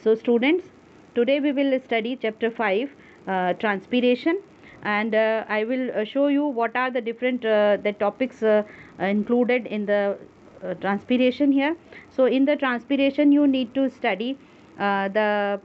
So students, today we will study chapter 5, transpiration, and I will show you what are the different the topics included in the transpiration here. So in the transpiration you need to study the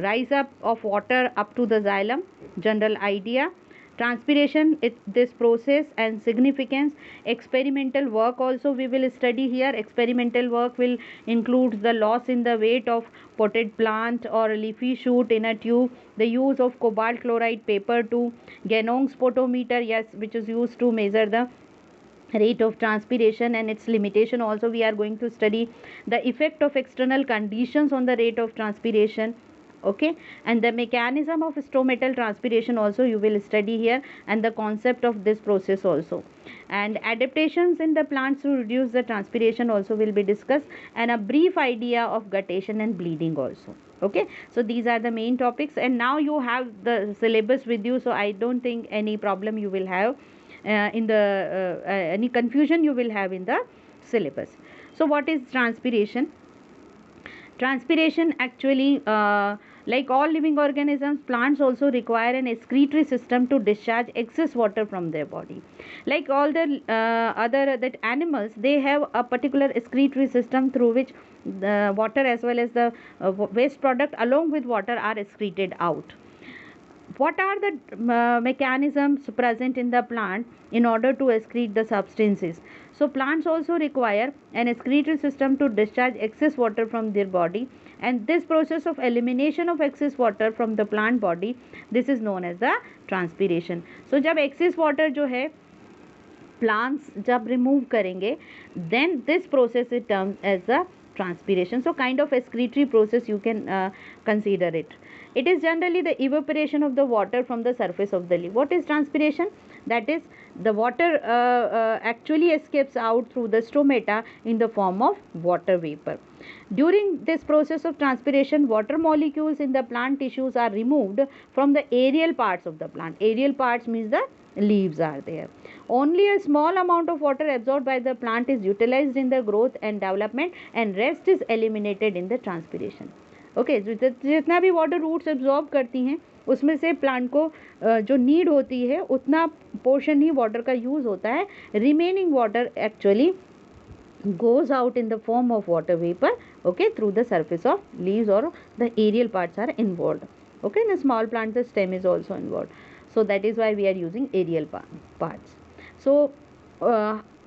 rise up of water up to the xylem, general idea, transpiration, this process and significance. Experimental work also we will study here. Experimental work will include the loss in the weight of potted plant or leafy shoot in a tube, the use of cobalt chloride paper to Ganong spotometer, yes, which is used to measure the rate of transpiration and its limitation. Also we are going to study the effect of external conditions on the rate of transpiration. Okay, and the mechanism of stomatal transpiration also you will study here, and the concept of this process also, and adaptations in the plants to reduce the transpiration also will be discussed, and a brief idea of guttation and bleeding also. Okay, so these are the main topics, and now you have the syllabus with you, so I don't think any problem you will have in the any confusion you will have in the syllabus. So what is transpiration? Transpiration actually, like all living organisms, plants also require an excretory system to discharge excess water from their body. Like all the other that animals, they have a particular excretory system through which the water as well as the waste product along with water are excreted out. What are the mechanisms present in the plant in order to excrete the substances? So plants also require an excretory system to discharge excess water from their body, and this process of elimination of excess water from the plant body, this is known as the transpiration. So जब excess water जो है plants जब remove करेंगे, then this process is termed as the transpiration. So kind of excretory process you can consider it. It is generally the evaporation of the water from the surface of the leaf. What is transpiration? That is, the water actually escapes out through the stomata in the form of water vapor. During this process of transpiration, water molecules in the plant tissues are removed from the aerial parts of the plant. Aerial parts means the leaves are there. Only a small amount of water absorbed by the plant is utilized in the growth and development, and rest is eliminated in the transpiration. Okay, जितना भी water roots absorb करती हैं उसमें से plant को जो need होती है उतना पोर्शन ही वाटर का यूज़ होता है. Remaining water actually goes out in the form of water vapor, okay, through the surface of leaves, or the aerial parts are involved. Okay, in a small plant the stem is also involved, so that is why we are using aerial parts. So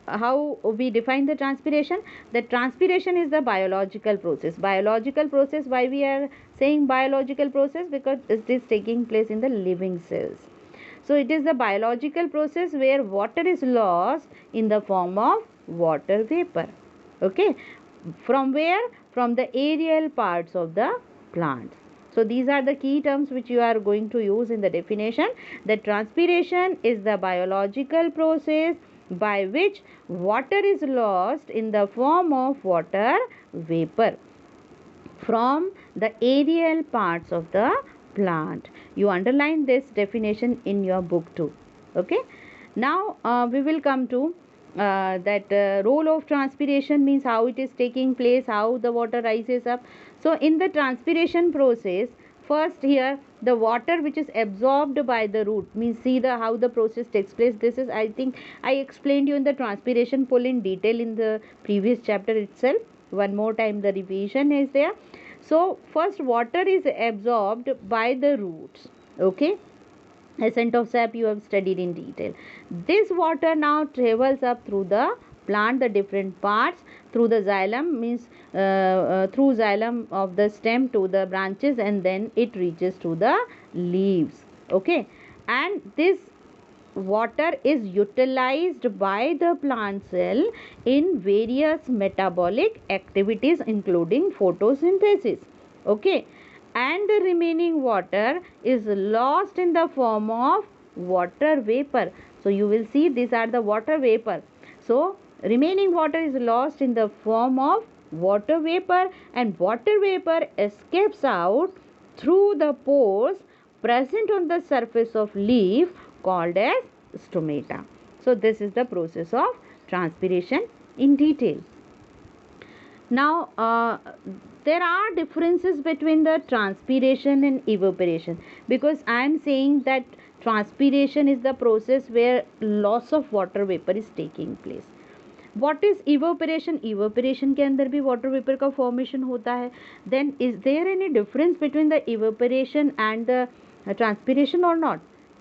how we define the transpiration? The transpiration is the biological process. Biological process, why we are saying biological process? Because it is taking place in the living cells. So it is the biological process where water is lost in the form of water vapor. Okay, from where? From the aerial parts of the plant. So these are the key terms which you are going to use in the definition. The transpiration is the biological process by which water is lost in the form of water vapor from the aerial parts of the plant. You underline this definition in your book too. Okay, now we will come to that role of transpiration, means how it is taking place, how the water rises up. So in the transpiration process, first here the water which is absorbed by the root, means see the how the process takes place. This is, I think I explained you in the transpiration pull in detail in the previous chapter itself. One more time the revision is there. So first water is absorbed by the roots. Okay, ascent of sap you have studied in detail. This water now travels up through the plant, the different parts, through the xylem, means through xylem of the stem to the branches, and then it reaches to the leaves. Okay, and this water is utilized by the plant cell in various metabolic activities including photosynthesis. Okay, and the remaining water is lost in the form of water vapor. So you will see these are the water vapor. So remaining water is lost in the form of water vapor, and water vapor escapes out through the pores present on the surface of leaf called as stomata. So this is the process of transpiration in detail. Now there are differences between the transpiration and evaporation, because I am saying that transpiration is the process where loss of water vapor is taking place. What is evaporation? evaporation के अंदर भी water vapor का formation होता है. Then is there any difference between the evaporation and the transpiration or not?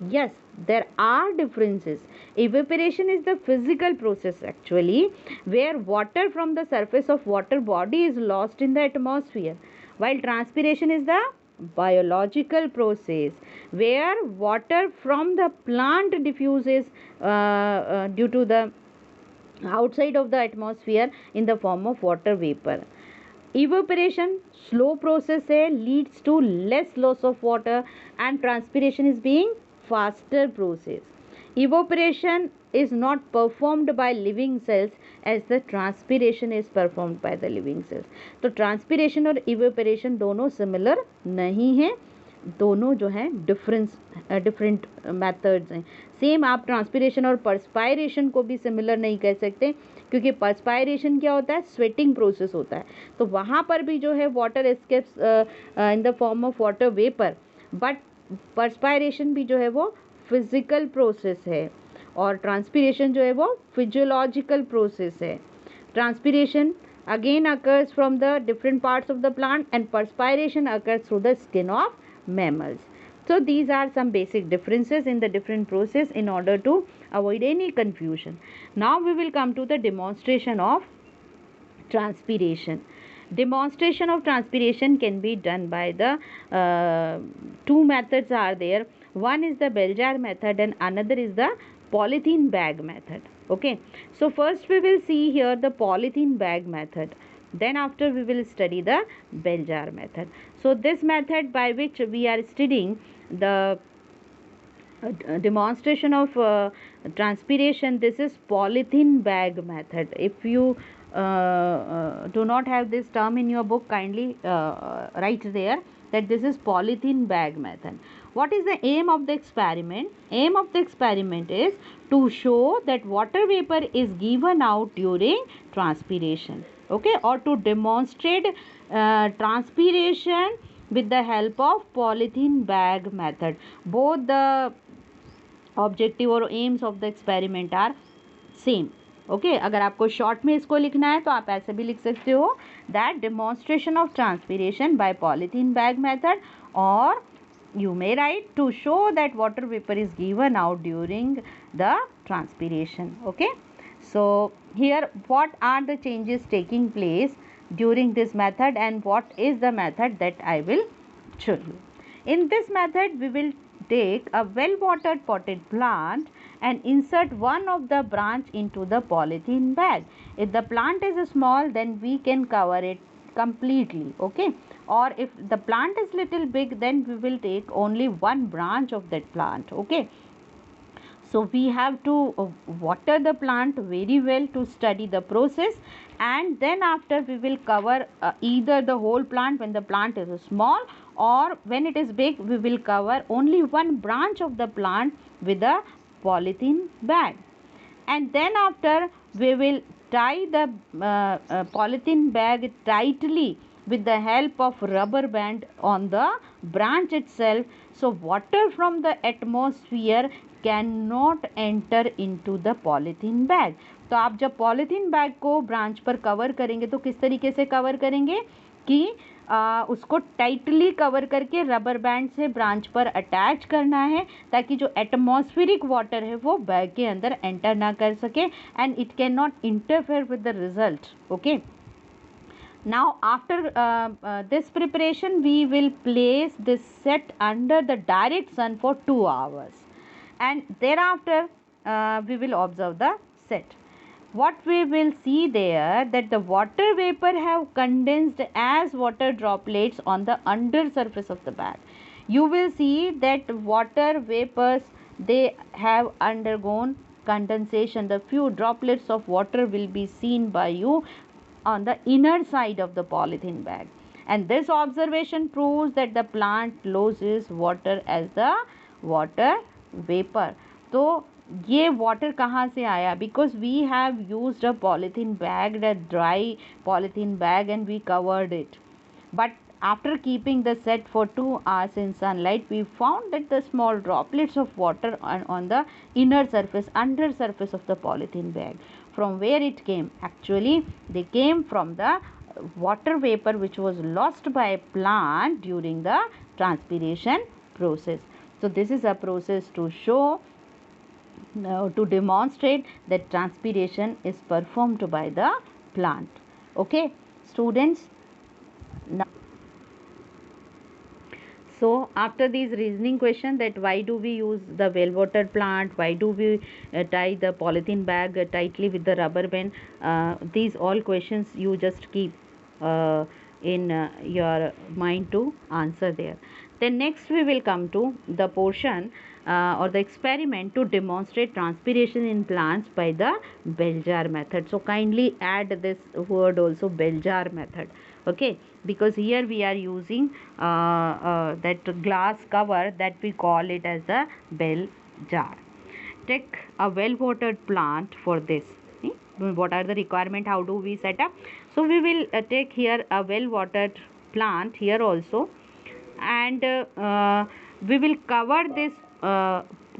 Yes, there are differences. Evaporation is the physical process actually, where water from the surface of water body is lost in the atmosphere, while transpiration is the biological process where water from the plant diffuses due to the outside of the atmosphere in the form of water vapor. Evaporation slow process है, leads to less loss of water, and transpiration is being faster process. Evaporation is not performed by living cells as the transpiration is performed by the living cells. तो transpiration और evaporation दोनों similar नहीं है, दोनों जो है different methods हैं. Same आप ट्रांसपिरेशन और पर्सपायरेशन को भी सिमिलर नहीं कह सकते, क्योंकि पर्सपायरेशन क्या होता है, स्वेटिंग प्रोसेस होता है, तो वहाँ पर भी जो है water escapes in the form of water vapour, but perspiration भी जो है वो फिजिकल प्रोसेस है, और ट्रांसपिरेशन जो है वो फिजियोलॉजिकल प्रोसेस है. Transpiration again occurs from the different parts of the plant, and perspiration occurs through the skin of mammals. So these are some basic differences in the different process in order to avoid any confusion. Now we will come to the demonstration of transpiration. Demonstration of transpiration can be done by the two methods are there. One is the Bell-jar method and another is the polythene bag method. Okay, so first we will see here the polythene bag method, then after we will study the Bell-jar method. So this method by which we are studying the demonstration of transpiration, this is polythene bag method. If you do not have this term in your book, kindly write there that this is polythene bag method. What is the aim of the experiment? Aim of the experiment is to show that water vapor is given out during transpiration, okay, or to demonstrate transpiration with the help of polythene bag method. Both the objective और aims of the experiment are same. Okay अगर आपको short में इसको लिखना है तो आप ऐसे भी लिख सकते हो that demonstration of transpiration by polythene bag method, और you may write to show that water vapor is given out during the transpiration. Okay, so here what are the changes taking place during this method and what is the method that I will show you. In this method we will take a well watered potted plant and insert one of the branch into the polythene bag. If the plant is small, then we can cover it completely, okay, or if the plant is little big, then we will take only one branch of that plant. Okay, so we have to water the plant very well to study the process, and then after we will cover either the whole plant when the plant is small, or when it is big we will cover only one branch of the plant with a polythene bag, and then after we will tie the polythene bag tightly with the help of rubber band on the branch itself, so water from the atmosphere cannot enter into the polythene bag. तो आप जब polythene bag को branch पर cover करेंगे तो किस तरीके से कवर करेंगे कि उसको टाइटली कवर करके रबर बैंड से ब्रांच पर अटैच करना है ताकि जो एटमॉस्फेरिक वाटर है वो बैग के अंदर एंटर ना कर सके and it can not interfere with the result. Okay, now after this preparation we will place this set under the direct sun for 2 hours and thereafter we will observe the set. What we will see there that the water vapor have condensed as water droplets on the under surface of the bag. You will see that water vapors, they have undergone condensation. The few droplets of water will be seen by you on the inner side of the polythene bag, and this observation proves that the plant loses water as the water vapor. तो ये water कहाँ से आया? Because we have used a polythene bag, the dry polythene bag, and we covered it. But after keeping the set for 2 hours in sunlight, we found that the small droplets of water on the inner surface, under surface of the polythene bag. From where it came? Actually, they came from the water vapor which was lost by a plant during the transpiration process. So this is a process to show, to demonstrate that transpiration is performed by the plant. Okay, students. Now, so after these reasoning question, that why do we use the well watered plant, why do we tie the polythene bag tightly with the rubber band, these all questions you just keep in your mind to answer there. Then next we will come to the portion or the experiment to demonstrate transpiration in plants by the bell jar method. So kindly add this word also, bell jar method. Okay, because here we are using that glass cover, that we call it as the bell jar. Take a well watered plant for this. What are the requirement? How do we set up? So we will take here a well watered plant here also, and we will cover this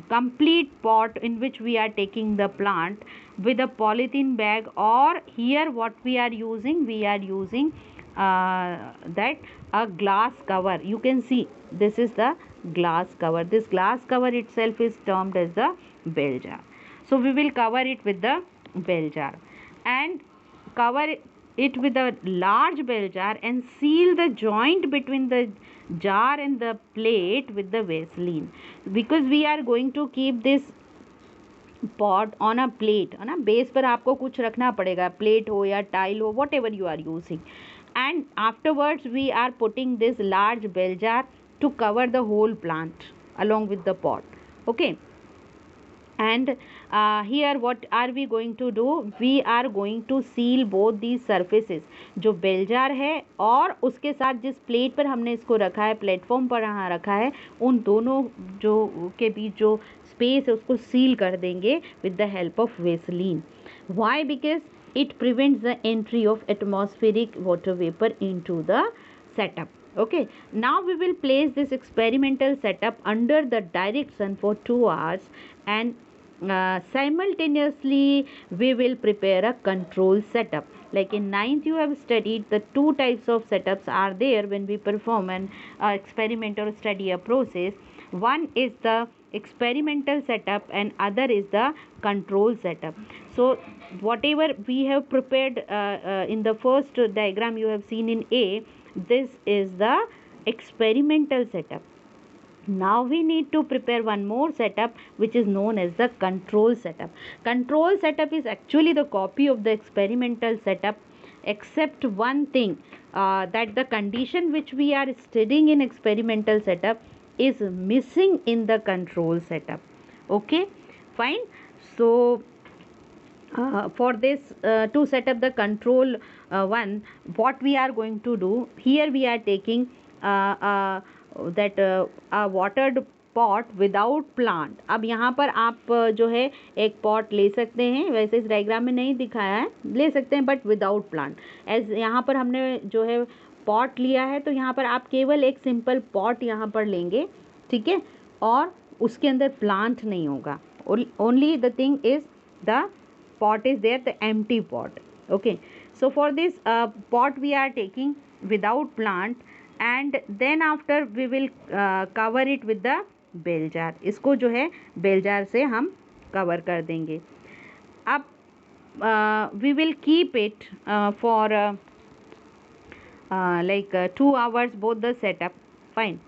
complete pot in which we are taking the plant with a polythene bag, or here what we are using, that a glass cover. You can see this is the glass cover. This glass cover itself is termed as the bell jar. So we will cover it with the bell jar and cover it with a large bell jar and seal the joint between the jar and the plate with the Vaseline, because we are going to keep this pot on a plate. है ना, base पर आपको कुछ रखना पड़ेगा, plate हो या tile हो, whatever you are using. And afterwards we are putting this large bell jar to cover the whole plant along with the pot. Okay, and here what are we going to do? We are going to seal both these surfaces, जो bell jar है और उसके साथ जिस plate पर हमने इसको रखा है, प्लेटफॉर्म पर यहाँ रखा है, उन दोनों जो के बीच जो स्पेस है उसको सील कर देंगे with the help of Vaseline. Why? Because it prevents the entry of atmospheric water vapor into the setup. Okay, now we will place this experimental setup under the direct sun for 2 hours, and simultaneously we will prepare a control setup. Like in 9th you have studied the two types of setups are there when we perform an experiment or study a process. One is the experimental setup and other is the control setup. So whatever we have prepared in the first diagram you have seen in A, this is the experimental setup. Now we need to prepare one more setup which is known as the control setup. Control setup is actually the copy of the experimental setup, except one thing, that the condition which we are studying in experimental setup is missing in the control setup. Okay, fine. So for this to set up the control one, what we are going to do here, we are taking that a watered pot without plant. अब यहाँ पर आप जो है एक pot ले सकते हैं, वैसे इस डायग्राम में नहीं दिखाया है, ले सकते हैं बट विदाउट प्लांट. एज यहाँ पर हमने जो है पॉट लिया है, तो यहाँ पर आप केवल एक सिंपल पॉट यहाँ पर लेंगे, ठीक है, और उसके अंदर प्लांट नहीं होगा. Only the thing is the pot is there, the empty pot. Okay, so for this pot we are taking without plant, and then after we will cover it with the bell jar. इसको जो है bell jar से हम cover कर देंगे. अब we will keep it for like 2 hours both the setup. Fine.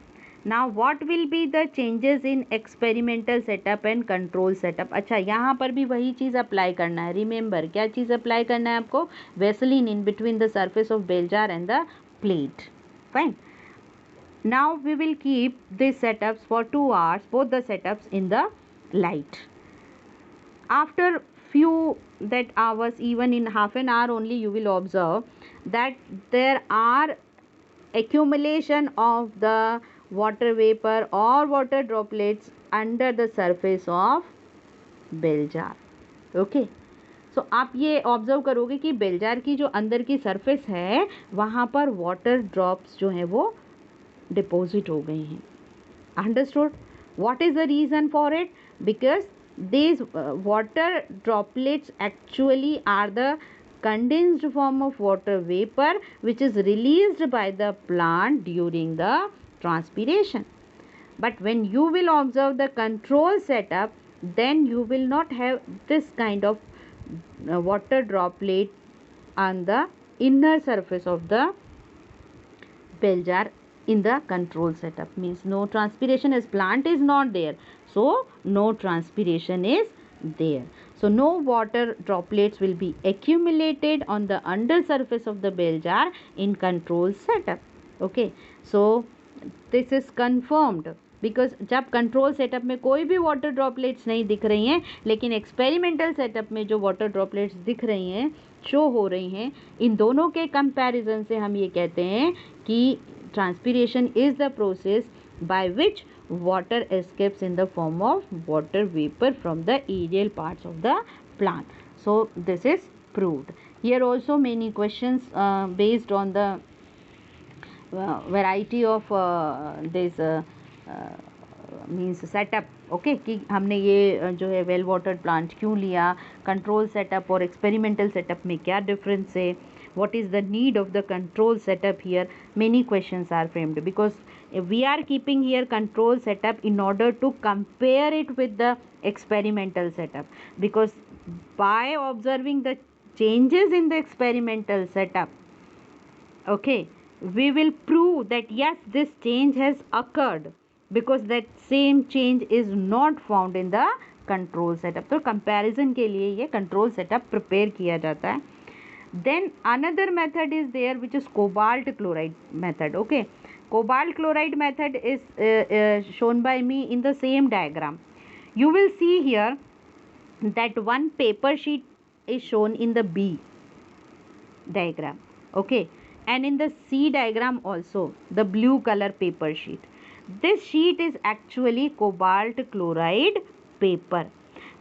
Now what will be the changes in experimental setup and control setup? अच्छा, यहाँ पर भी वही चीज़ अप्लाई करना है. रिमेंबर, क्या चीज़ अप्लाई करना है आपको? Vaseline in between the surface of bell jar and the plate. Fine. Now we will keep these setups for 2 hours, both the setups in the light. After few that hours, even in half an hour only, you will observe that there are accumulation of the water vapor or water droplets under the surface of bell jar. Okay, सो आप ये observe करोगे कि bell jar की जो अंदर की surface है वहाँ पर वाटर ड्रॉप्स जो हैं वो डिपॉजिट हो गए हैं. Understood? What is the reason for it? Because these water droplets actually are the condensed form of water vapor which is released by the plant during the transpiration. But when you will observe the control setup, then you will not have this kind of water droplet on the inner surface of the bell jar in the control setup. Means no transpiration as plant is not there, so no transpiration is there, so no water droplets will be accumulated on the under surface of the bell jar in control setup. Okay, so this is confirmed because जब control setup में कोई भी water droplets नहीं दिख रही हैं, लेकिन experimental setup में जो वाटर ड्रॉपलेट्स दिख रही हैं, शो हो रही हैं, इन दोनों के कंपैरिजन से हम ये कहते हैं कि transpiration is the process by which water escapes in the form of water vapor from the aerial parts of the plant. So this is proved. Here also many questions based on the variety of this means setup. Okay, कि हमने ये जो है well watered plant क्यों लिया, control setup और experimental setup में क्या डिफरेंस है, what is the need of the control setup here. Many questions are framed because we are keeping here control setup in order to compare it with the experimental setup, because by observing the changes in the experimental setup, okay, we will prove that yes, this change has occurred because that same change is not found in the control setup. तो comparison के लिए ये control setup prepare किया जाता है. Then another method is there which is cobalt chloride method. Okay, cobalt chloride method is shown by me in the same diagram. You will see here that one paper sheet is shown in the B diagram. Okay, and in the C diagram also the blue color paper sheet. This sheet is actually cobalt chloride paper.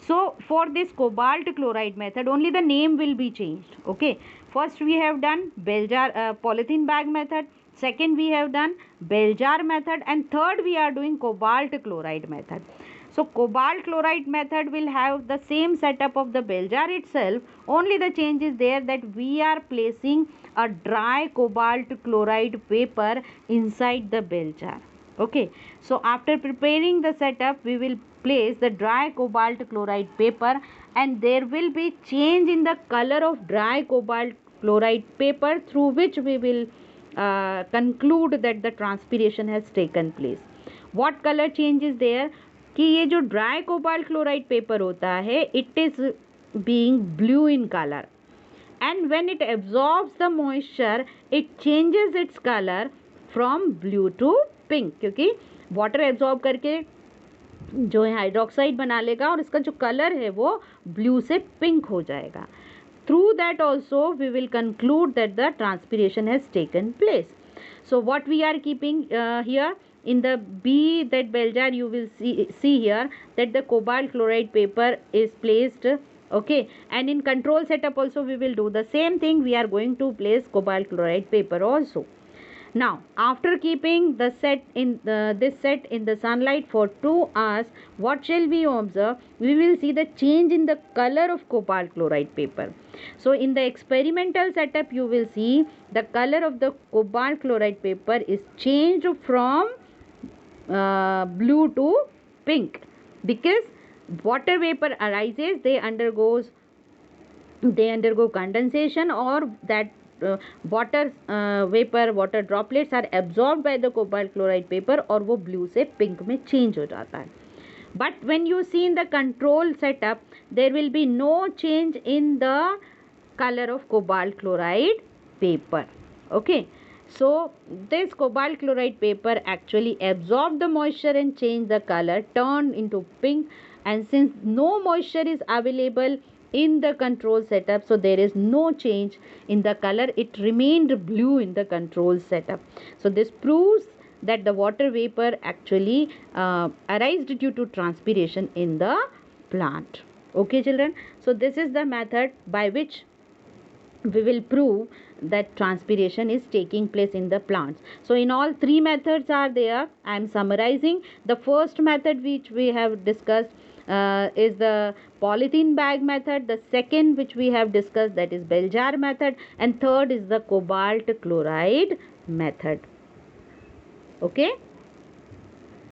So for this cobalt chloride method only the name will be changed. Okay, first we have done bell jar polythene bag method, second we have done bell jar method, and third we are doing cobalt chloride method. So cobalt chloride method will have the same setup of the bell jar itself, only the change is there that we are placing a dry cobalt chloride paper inside the bell jar. Okay, so after preparing the setup we will place the dry cobalt chloride paper, and there will be change in the color of dry cobalt chloride paper through which we will conclude that the transpiration has taken place. What color change is there? कि ये जो dry cobalt chloride paper होता है it is being blue in colour, and when it absorbs the moisture it changes its colour from blue to pink, क्योंकि water absorb करके जो है hydroxide बना लेगा और इसका जो कलर है वो ब्लू से पिंक हो जाएगा. Through that also we will conclude that the transpiration has taken place. So what we are keeping here in the B, that bell jar, you will see here that the cobalt chloride paper is placed. Okay, and in control setup also we will do the same thing. We are going to place cobalt chloride paper also. Now after keeping the set in this set in the sunlight for 2 hours, what shall we observe? We will see the change in the color of cobalt chloride paper. So in the experimental setup you will see the color of the cobalt chloride paper is changed from blue to pink, because water vapor arises, they undergo condensation, or that water vapor, water droplets are absorbed by the cobalt chloride paper और वो blue से pink में change हो जाता है. But when you see in the control setup there will be no change in the color of cobalt chloride paper. Okay, so this cobalt chloride paper actually absorb the moisture and change the color, turn into pink, and since no moisture is available in the control setup, so there is no change in the color, it remained blue in the control setup. So this proves that the water vapor actually arised due to transpiration in the plant. Okay children, so this is the method by which we will prove that transpiration is taking place in the plants. So in all three methods are there. I am summarizing. The first method which we have discussed is the polythene bag method. The second which we have discussed, that is bell jar method, and third is the cobalt chloride method. Okay.